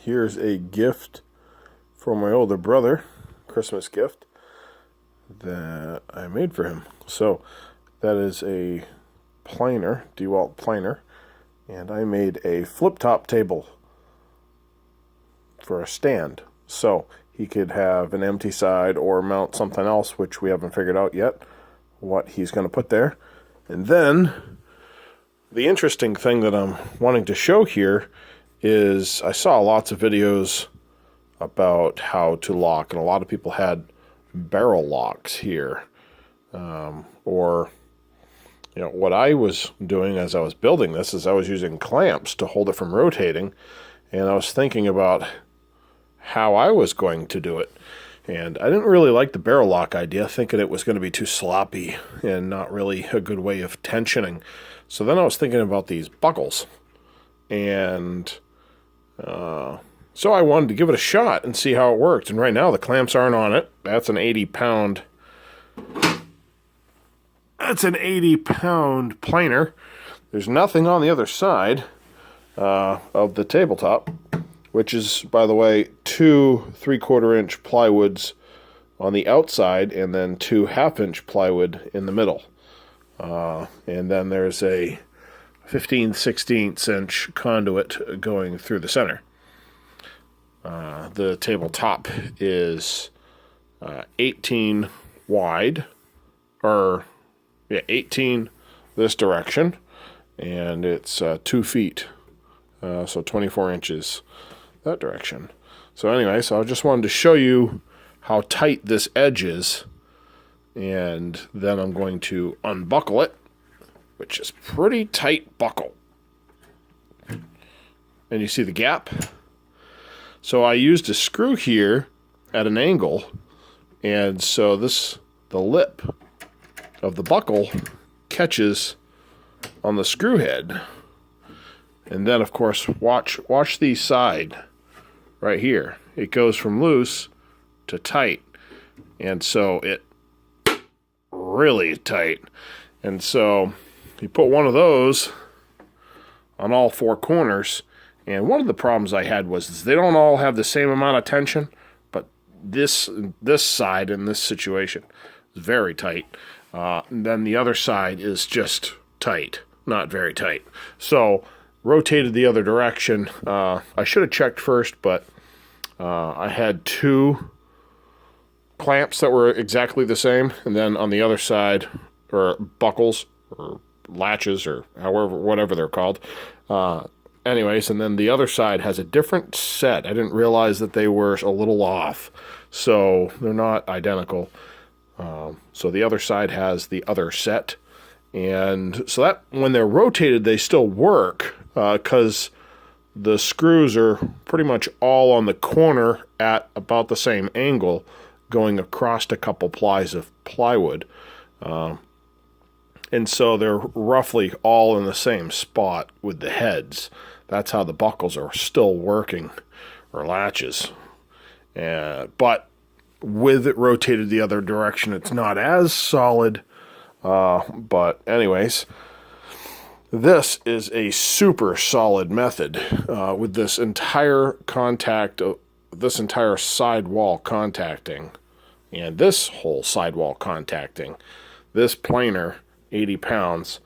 here's a gift from my older brother, Christmas gift that I made for him. So that is a planer, DeWalt planer, and I made a flip-top table for a stand. So he could have an empty side or mount something else, which we haven't figured out yet what he's going to put there. And then the interesting thing that I'm wanting to show here is I saw lots of videos about how to lock, and a lot of people had barrel locks here. Or, you know, what I was doing as I was building this is I was using clamps to hold it from rotating, and I was thinking about how I was going to do it. And I didn't really like the barrel lock idea, thinking it was going to be too sloppy and not really a good way of tensioning. So then I was thinking about these buckles. And so I wanted to give it a shot and see how it worked. And right now the clamps aren't on it. That's an 80-pound planer. There's nothing on the other side of the tabletop, which is, by the way, 2 3/4-inch plywoods on the outside and then 2 1/2-inch plywood in the middle. And then there's a 15/16 conduit going through the center. The tabletop is 18 wide, 18 this direction, and it's 2 feet, so 24 inches that direction. So anyway, so I just wanted to show you how tight this edge is, and then I'm going to unbuckle it, which is pretty tight buckle. And you see the gap? So I used a screw here at an angle, and so the lip of the buckle catches on the screw head. And then, of course, watch the side right here. It goes from loose to tight, and so it really tight. And so you put one of those on all 4 corners, and one of the problems I had was they don't all have the same amount of tension, but this side in this situation is very tight. And then the other side is just tight, not very tight. So rotated the other direction. I should have checked first, but I had 2 clamps that were exactly the same, and then on the other side, or buckles, or latches, or whatever they're called. Anyways, and then the other side has a different set. I didn't realize that they were a little off, so they're not identical. So the other side has the other set, and so that when they're rotated, they still work, because the screws are pretty much all on the corner at about the same angle, going across a couple plies of plywood. And so they're roughly all in the same spot with the heads. That's how the buckles are still working, or latches. But with it rotated the other direction, it's not as solid. But anyways, this is a super solid method with this entire sidewall contacting, and this whole sidewall contacting. This planer, 80 pounds,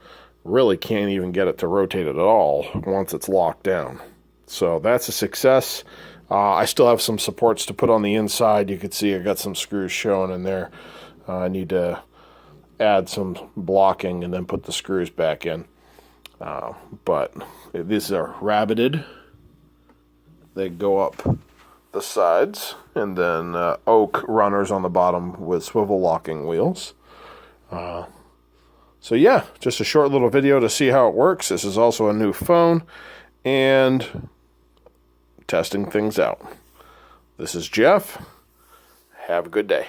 really can't even get it to rotate it at all once it's locked down. So that's a success. I still have some supports to put on the inside. You can see I got some screws showing in there. I need to add some blocking and then put the screws back in. But these are rabbited. They go up the sides, and then oak runners on the bottom with swivel locking wheels. So yeah, just a short little video to see how it works. This is also a new phone, and testing things out. This is Jeff. Have a good day.